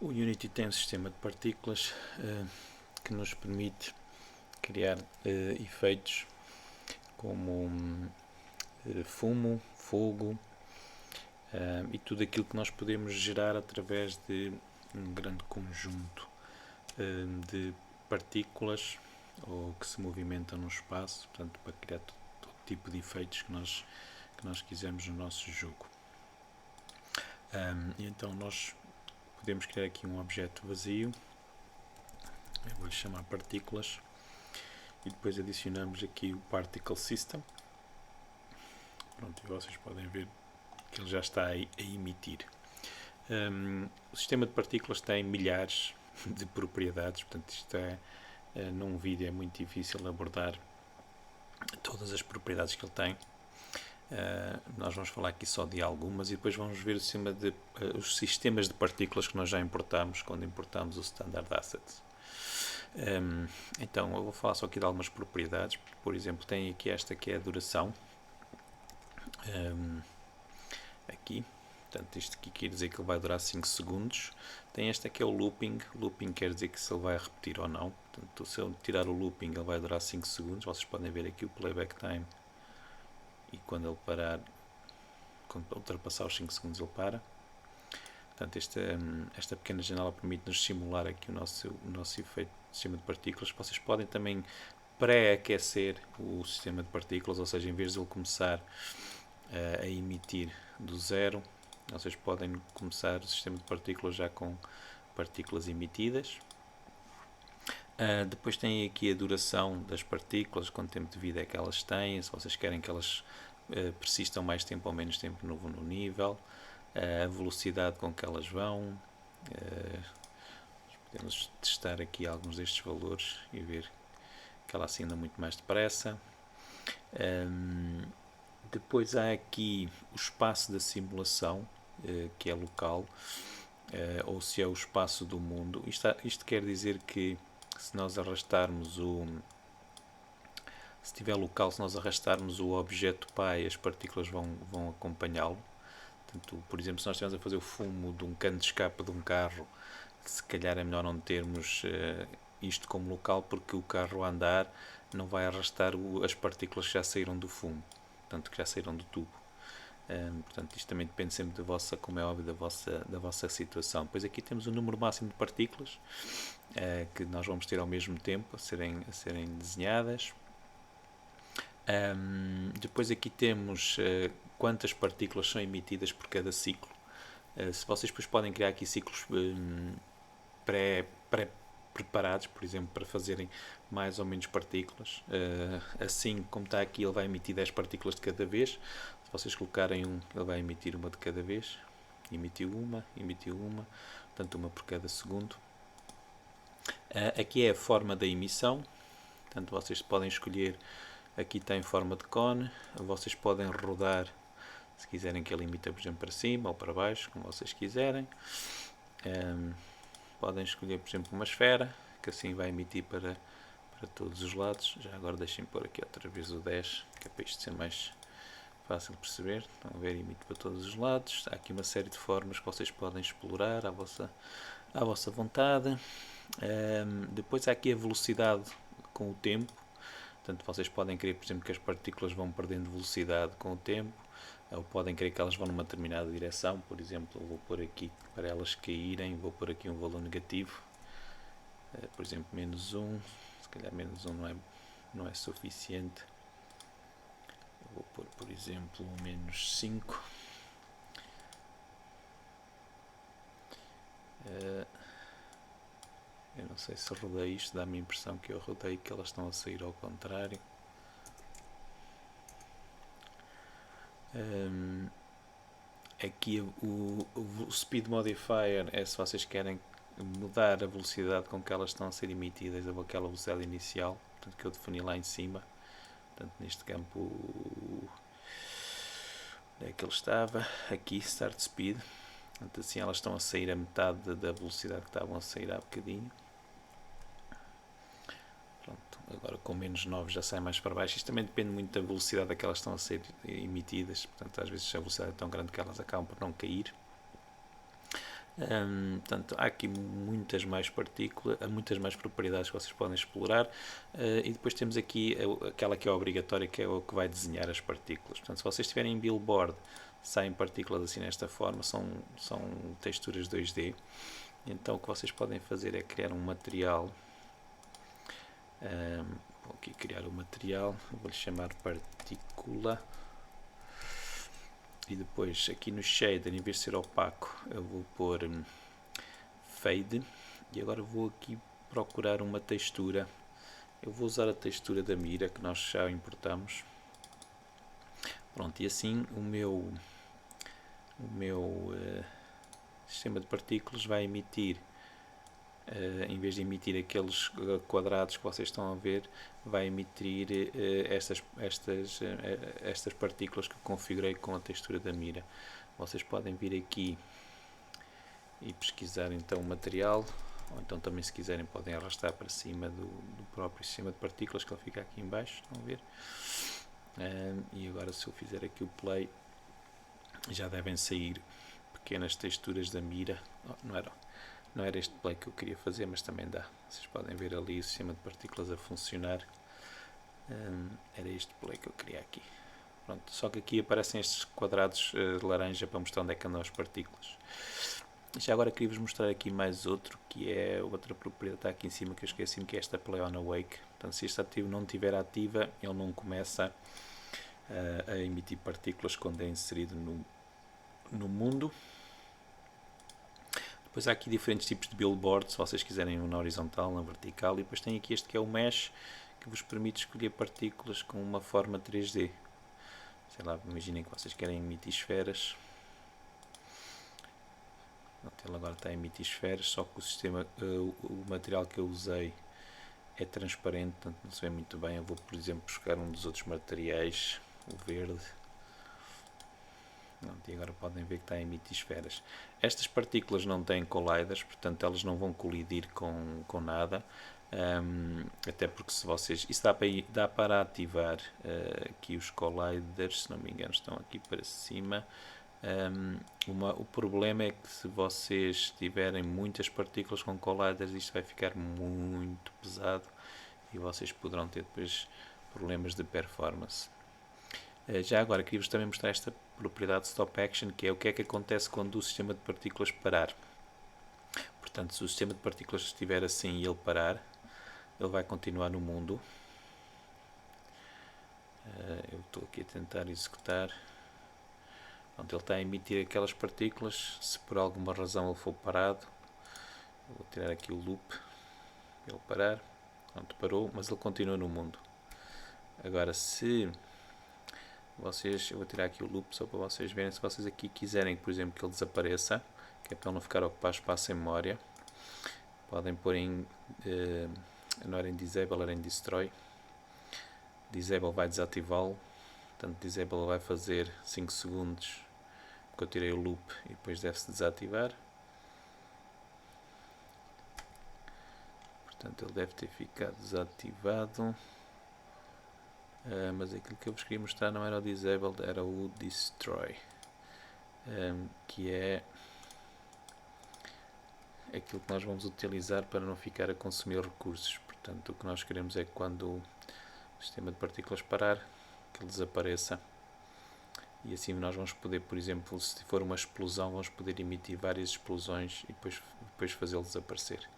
O Unity tem um sistema de partículas que nos permite criar efeitos como fumo, fogo e tudo aquilo que nós podemos gerar através de um grande conjunto de partículas ou que se movimentam no espaço, portanto, para criar todo tipo de efeitos que nós quisermos no nosso jogo. Então nós podemos criar aqui um objeto vazio, eu vou-lhe chamar partículas, e depois adicionamos aqui o Particle System. Pronto, e vocês podem ver que ele já está a emitir. O sistema de partículas tem milhares de propriedades, portanto isto num vídeo é muito difícil abordar todas as propriedades que ele tem. Nós vamos falar aqui só de algumas e depois vamos ver os sistemas de partículas que nós já importamos quando importamos o Standard Assets. Então eu vou falar só aqui de algumas propriedades. Por exemplo, tem aqui esta que é a duração. Aqui, portanto isto aqui quer dizer que ele vai durar 5 segundos. Tem esta que é o looping. Looping quer dizer que se ele vai repetir ou não. Portanto, se eu tirar o looping ele vai durar 5 segundos. Vocês podem ver aqui o playback time. E quando ele parar, quando ultrapassar os 5 segundos ele para. Portanto, esta pequena janela permite-nos simular aqui o nosso efeito de sistema de partículas. Vocês podem também pré-aquecer o sistema de partículas, ou seja, em vez de ele começar a emitir do zero, vocês podem começar o sistema de partículas já com partículas emitidas. Depois tem aqui a duração das partículas, quanto tempo de vida é que elas têm, se vocês querem que elas persistam mais tempo ou menos tempo no nível, a velocidade com que elas vão. Podemos testar aqui alguns destes valores e ver que ela assim anda muito mais depressa. Depois há aqui o espaço da simulação, que é local, ou se é o espaço do mundo. Isto quer dizer que se nós arrastarmos se estiver local, se nós arrastarmos o objeto pai, as partículas vão acompanhá-lo. Portanto, por exemplo, se nós estivermos a fazer o fumo de um cano de escape de um carro, se calhar é melhor não termos isto como local, porque o carro a andar não vai arrastar as partículas que já saíram do fumo, portanto, que já saíram do tubo. Portanto, isto também depende sempre da vossa, como é óbvio, da vossa situação. Depois aqui temos o número máximo de partículas que nós vamos ter ao mesmo tempo a serem desenhadas. Depois aqui temos quantas partículas são emitidas por cada ciclo. Se vocês depois podem criar aqui ciclos pré-preparados, por exemplo, para fazerem mais ou menos partículas. Assim como está aqui, ele vai emitir 10 partículas de cada vez. Se vocês colocarem ele vai emitir uma de cada vez. Emitiu uma, portanto uma por cada segundo. Aqui é a forma da emissão, portanto vocês podem escolher, aqui tem forma de cone, vocês podem rodar, se quiserem que ele emita, por exemplo, para cima ou para baixo, como vocês quiserem. Podem escolher, por exemplo, uma esfera, que assim vai emitir para todos os lados. Já agora deixem pôr aqui outra vez o 10, que é para isto ser mais fácil de perceber. Estão a ver, emite para todos os lados. Há aqui uma série de formas que vocês podem explorar à vossa vontade. Depois há aqui a velocidade com o tempo. Portanto, vocês podem querer, por exemplo, que as partículas vão perdendo velocidade com o tempo, ou podem querer que elas vão numa determinada direção. Por exemplo, eu vou pôr aqui, para elas caírem, vou pôr aqui um valor negativo. Por exemplo, menos 1. Se calhar menos 1 não é suficiente. Eu vou pôr, por exemplo, menos 5. Eu não sei se rodei isto, dá-me a impressão que eu rodei, que elas estão a sair ao contrário. Aqui o Speed Modifier é se vocês querem mudar a velocidade com que elas estão a ser emitidas daquela velocidade inicial, portanto, que eu defini lá em cima. Portanto, neste campo, onde é que ele estava? Aqui, Start Speed. Portanto, assim elas estão a sair a metade da velocidade que estavam a sair há bocadinho. Pronto, agora com menos 9 já sai mais para baixo. Isto também depende muito da velocidade a que elas estão a ser emitidas. Portanto, às vezes a velocidade é tão grande que elas acabam por não cair. Portanto, há aqui muitas mais partículas, muitas mais propriedades que vocês podem explorar, e depois temos aqui aquela que é obrigatória, que é o que vai desenhar as partículas. Portanto, se vocês tiverem billboard, saem partículas assim nesta forma, são texturas 2D. Então o que vocês podem fazer é criar um material. Vou aqui criar um material, vou-lhe chamar partícula. E depois aqui no shader, em vez de ser opaco, eu vou pôr fade. E agora vou aqui procurar uma textura. Eu vou usar a textura da mira que nós já importamos. Pronto, e assim o meu sistema de partículas vai emitir, em vez de emitir aqueles quadrados que vocês estão a ver, vai emitir estas partículas que eu configurei com a textura da mira. Vocês podem vir aqui e pesquisar então o material, ou então também, se quiserem, podem arrastar para cima do próprio sistema de partículas, que ele fica aqui em baixo, estão a ver? E agora, se eu fizer aqui o play, já devem sair pequenas texturas da mira. Não era este play que eu queria fazer, mas também dá. Vocês podem ver ali o sistema de partículas a funcionar. Era este play que eu queria aqui. Pronto, só que aqui aparecem estes quadrados laranja para mostrar onde é que andam as partículas. Já agora queria-vos mostrar aqui mais outro, que é outra propriedade, está aqui em cima, que eu esqueci-me, que é esta Play on Awake. Portanto, se este ativo não estiver ativa, ele não começa a emitir partículas quando é inserido no mundo. Depois há aqui diferentes tipos de billboard, se vocês quiserem um na horizontal, na vertical, e depois tem aqui este que é o Mesh, que vos permite escolher partículas com uma forma 3D. Sei lá, imaginem que vocês querem emitir esferas. Ele agora está a emitir esferas, só que o material que eu usei é transparente, portanto não se vê muito bem. Eu vou, por exemplo, buscar um dos outros materiais, o verde. E agora podem ver que está a emitir esferas. Estas partículas não têm colliders, portanto elas não vão colidir com nada. Até porque se vocês... Isso dá para ativar aqui os colliders, se não me engano estão aqui para cima. O problema é que se vocês tiverem muitas partículas com colliders, isto vai ficar muito pesado e vocês poderão ter depois problemas de performance. Já agora queria-vos também mostrar esta propriedade Stop Action, que é o que acontece quando o sistema de partículas parar. Portanto, se o sistema de partículas estiver assim e ele parar, ele vai continuar no mundo. Eu estou aqui a tentar executar. Pronto, ele está a emitir aquelas partículas. Se por alguma razão ele for parado, vou tirar aqui o loop, ele parar. Pronto, parou, mas ele continua no mundo. Agora, se vocês, eu vou tirar aqui o loop só para vocês verem, se vocês aqui quiserem, por exemplo, que ele desapareça, que é para ele não ficar a ocupar espaço em memória, podem pôr em, não era em Disable, era em Destroy. Disable vai desativá-lo, portanto Disable vai fazer 5 segundos, porque eu tirei o loop e depois deve-se desativar. Portanto ele deve ter ficado desativado. Mas aquilo que eu vos queria mostrar não era o Disable, era o Destroy, que é aquilo que nós vamos utilizar para não ficar a consumir recursos. Portanto, o que nós queremos é que quando o sistema de partículas parar, que ele desapareça, e assim nós vamos poder, por exemplo, se for uma explosão, vamos poder emitir várias explosões e depois fazê-lo desaparecer.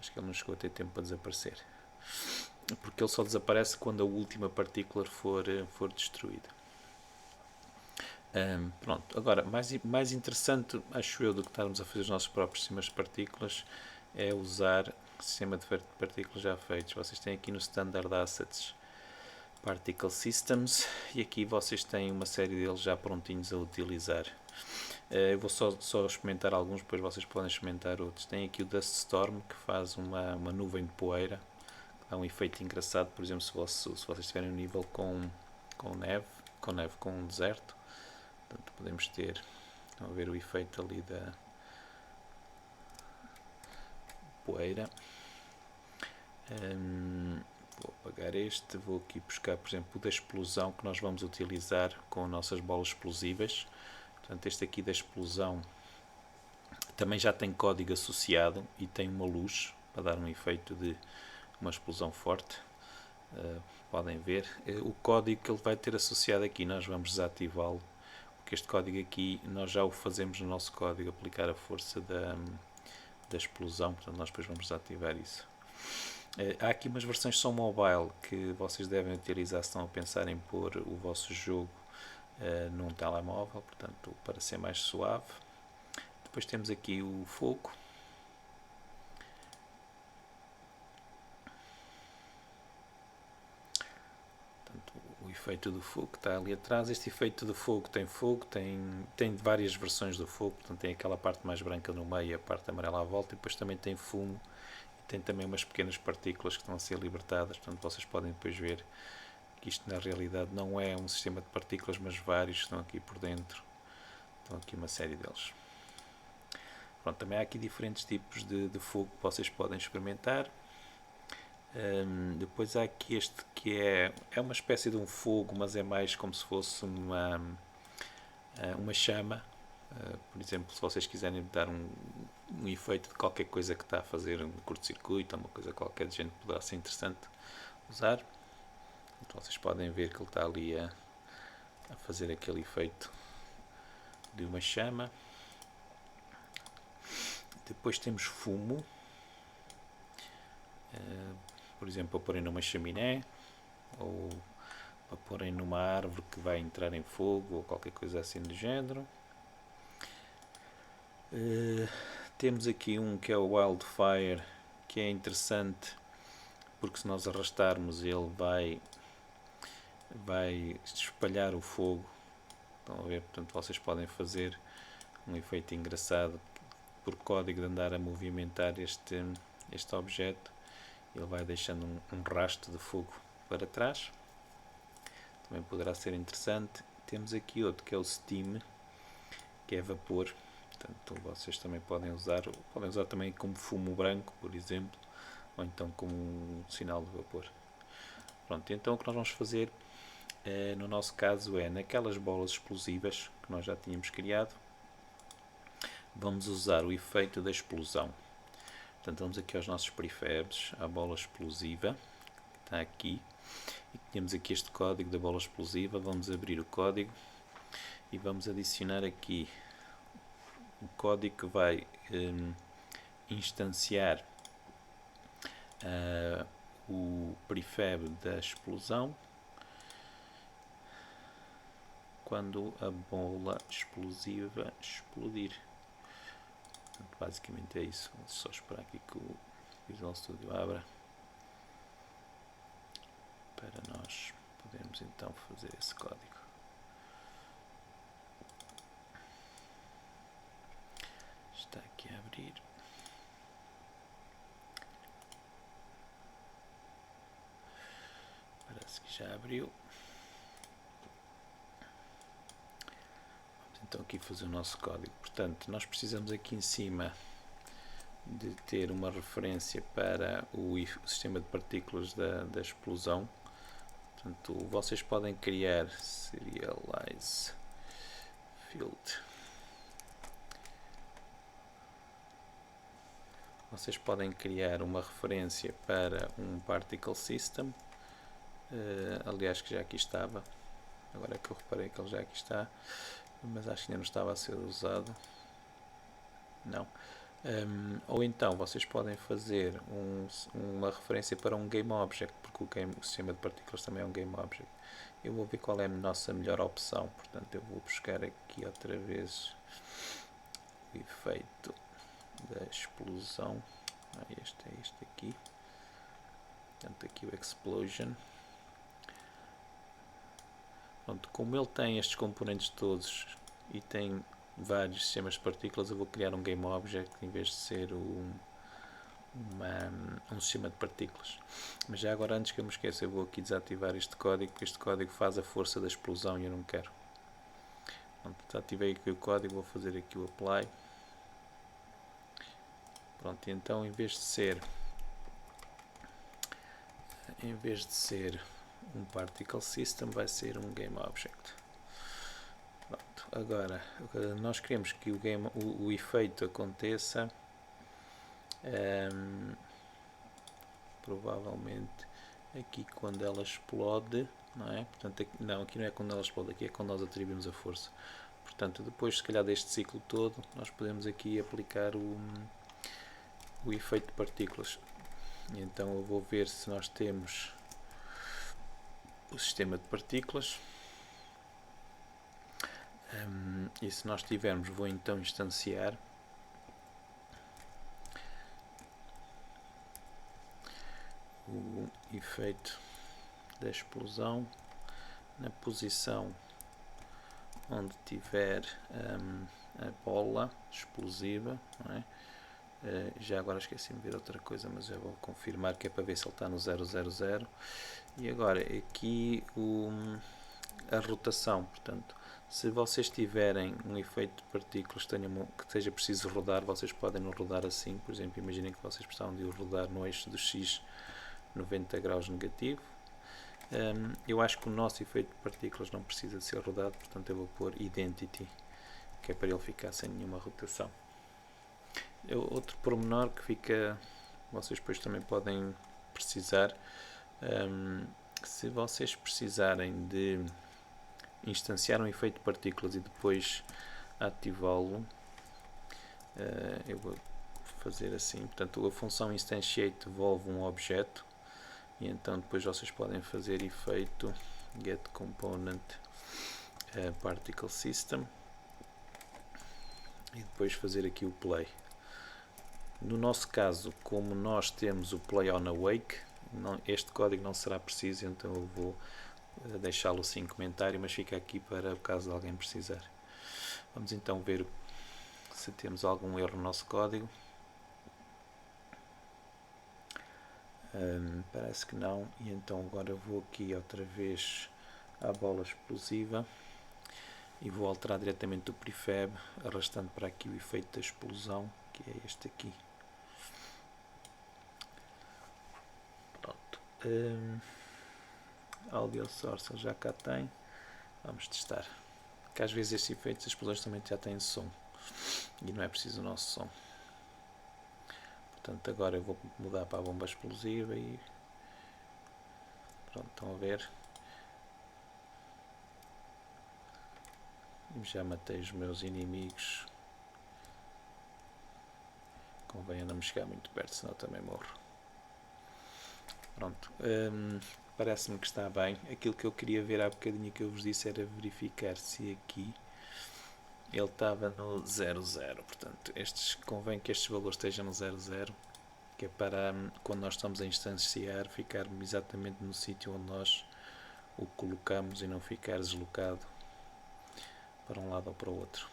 Acho que ele não chegou a ter tempo para desaparecer, porque ele só desaparece quando a última partícula for destruída. Pronto, agora, mais interessante, acho eu, do que estarmos a fazer os nossos próprios sistemas de partículas, é usar o sistema de partículas já feitos. Vocês têm aqui no Standard Assets Particle Systems, e aqui vocês têm uma série deles já prontinhos a utilizar. Eu vou só experimentar alguns, depois vocês podem experimentar outros. Tem aqui o Dust Storm, que faz uma nuvem de poeira, dá um efeito engraçado. Por exemplo, se vocês tiverem um nível com neve, com um deserto, portanto, podemos ter, a ver o efeito ali da poeira. Vou apagar este, vou aqui buscar, por exemplo, o da explosão, que nós vamos utilizar com nossas bolas explosivas. Portanto, este aqui da explosão Também já tem código associado e tem uma luz para dar um efeito de uma explosão forte. Podem ver. O código que ele vai ter associado aqui, nós vamos desativá-lo, porque este código aqui, nós já o fazemos no nosso código, aplicar a força da explosão, portanto nós depois vamos desativar isso. Há aqui umas versões só mobile que vocês devem utilizar se estão a pensar em pôr o vosso jogo num telemóvel, portanto para ser mais suave. Depois temos aqui o fogo. Portanto, o efeito do fogo que está ali atrás. Este efeito do fogo, tem várias versões do fogo, portanto tem aquela parte mais branca no meio e a parte amarela à volta, e depois também tem fumo. Tem também umas pequenas partículas que estão a ser libertadas, portanto vocês podem depois ver que isto na realidade não é um sistema de partículas, mas vários estão aqui por dentro. Estão aqui uma série deles. Pronto, também há aqui diferentes tipos de fogo que vocês podem experimentar. Depois há aqui este que é uma espécie de um fogo, mas é mais como se fosse uma chama. Por exemplo, se vocês quiserem dar um efeito de qualquer coisa que está a fazer um curto-circuito, uma coisa qualquer de gente, poderá ser interessante usar. Então vocês podem ver que ele está ali a fazer aquele efeito de uma chama. Depois temos fumo, por exemplo, para porem numa chaminé, ou para porem numa árvore que vai entrar em fogo, ou qualquer coisa assim do género. Temos aqui um que é o Wildfire, que é interessante porque se nós arrastarmos ele vai espalhar o fogo. Estão a ver? Portanto vocês podem fazer um efeito engraçado por código de andar a movimentar este objeto. Ele vai deixando um rastro de fogo para trás. Também poderá ser interessante. Temos aqui outro que é o Steam, que é vapor. Portanto, vocês também podem usar também como fumo branco, por exemplo, ou então como um sinal de vapor. Pronto, então o que nós vamos fazer, no nosso caso, naquelas bolas explosivas que nós já tínhamos criado, vamos usar o efeito da explosão. Portanto, vamos aqui aos nossos prefabs, à bola explosiva, que está aqui, e temos aqui este código da bola explosiva. Vamos abrir o código e vamos adicionar aqui o código que vai instanciar o prefab da explosão quando a bola explosiva explodir. Portanto, basicamente é isso. Vamos só esperar aqui que o Visual Studio abra para nós podermos então fazer esse código. Está aqui a abrir. Parece que já abriu. Vamos então aqui fazer o nosso código. Portanto, nós precisamos aqui em cima de ter uma referência para o sistema de partículas da explosão. Portanto, vocês podem criar serialize field. Vocês podem criar uma referência para um particle system. Aliás, que já aqui estava. Agora é que eu reparei que ele já aqui está, mas acho que ainda não estava a ser usado. Não. Ou então vocês podem fazer uma referência para um game object, porque o sistema de partículas também é um game object. Eu vou ver qual é a nossa melhor opção. Portanto, eu vou buscar aqui outra vez o efeito da explosão. Este é este aqui. Portanto, aqui o explosion. Pronto, como ele tem estes componentes todos e tem vários sistemas de partículas, eu vou criar um game object em vez de ser um sistema de partículas. Mas já agora, antes que eu me esqueça, eu vou aqui desativar este código, porque este código faz a força da explosão e eu não quero. Pronto, desativei aqui o código, vou fazer aqui o apply. Pronto, então em vez de ser um particle system, vai ser um game object. Pronto. agora nós queremos que o efeito aconteça provavelmente aqui quando ela explode, não é? Portanto, aqui não é quando ela explode, aqui é quando nós atribuímos a força. Portanto, depois, se calhar, deste ciclo todo, nós podemos aqui aplicar o efeito de partículas. E então eu vou ver se nós temos o sistema de partículas. E se nós tivermos, vou então instanciar o efeito da explosão na posição onde tiver a bola explosiva, não é? Já agora esqueci-me de ver outra coisa, mas eu vou confirmar que é para ver se ele está no 000. E agora aqui a rotação, portanto, se vocês tiverem um efeito de partículas que seja preciso rodar, vocês podem não rodar assim. Por exemplo, imaginem que vocês precisavam de o rodar no eixo do X 90 graus negativo. Eu acho que o nosso efeito de partículas não precisa de ser rodado, portanto eu vou pôr Identity, que é para ele ficar sem nenhuma rotação. Outro pormenor que fica, vocês depois também podem precisar, se vocês precisarem de instanciar um efeito de partículas e depois ativá-lo, eu vou fazer assim, portanto a função instantiate devolve um objeto e então depois vocês podem fazer efeito get component particle system e depois fazer aqui o play. No nosso caso, como nós temos o play on awake, este código não será preciso, então eu vou deixá-lo sem comentário, mas fica aqui para o caso de alguém precisar. Vamos então ver se temos algum erro no nosso código. Parece que não, e então agora eu vou aqui outra vez à bola explosiva e vou alterar diretamente o prefab, arrastando para aqui o efeito da explosão, que é este aqui. Pronto. Audio source ele já cá tem. Vamos testar. Que às vezes estes efeitos de explosões também já têm som e não é preciso o nosso som. Portanto, agora eu vou mudar para a bomba explosiva e pronto, estão a ver. Já matei os meus inimigos. Convém não me chegar muito perto, senão eu também morro. Pronto. Parece-me que está bem. Aquilo que eu queria ver há bocadinho que eu vos disse era verificar se aqui ele estava no 00. Portanto, convém que estes valores estejam no 00, que é para quando nós estamos a instanciar ficar exatamente no sítio onde nós o colocamos e não ficar deslocado para um lado ou para o outro.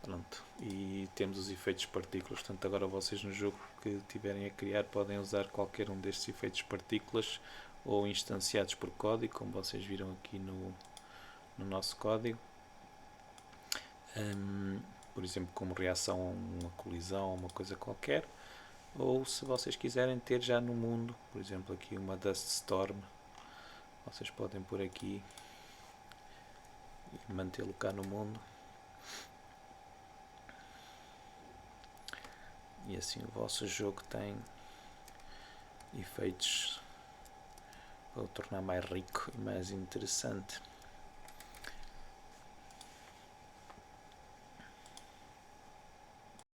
Pronto, e temos os efeitos de partículas. Portanto, agora vocês no jogo que tiverem a criar podem usar qualquer um destes efeitos de partículas ou instanciados por código, como vocês viram aqui no nosso código. Por exemplo, como reação a uma colisão, uma coisa qualquer. Ou se vocês quiserem ter já no mundo, por exemplo aqui uma Dust Storm, vocês podem pôr aqui e mantê-lo cá no mundo. E assim o vosso jogo tem efeitos para o tornar mais rico e mais interessante.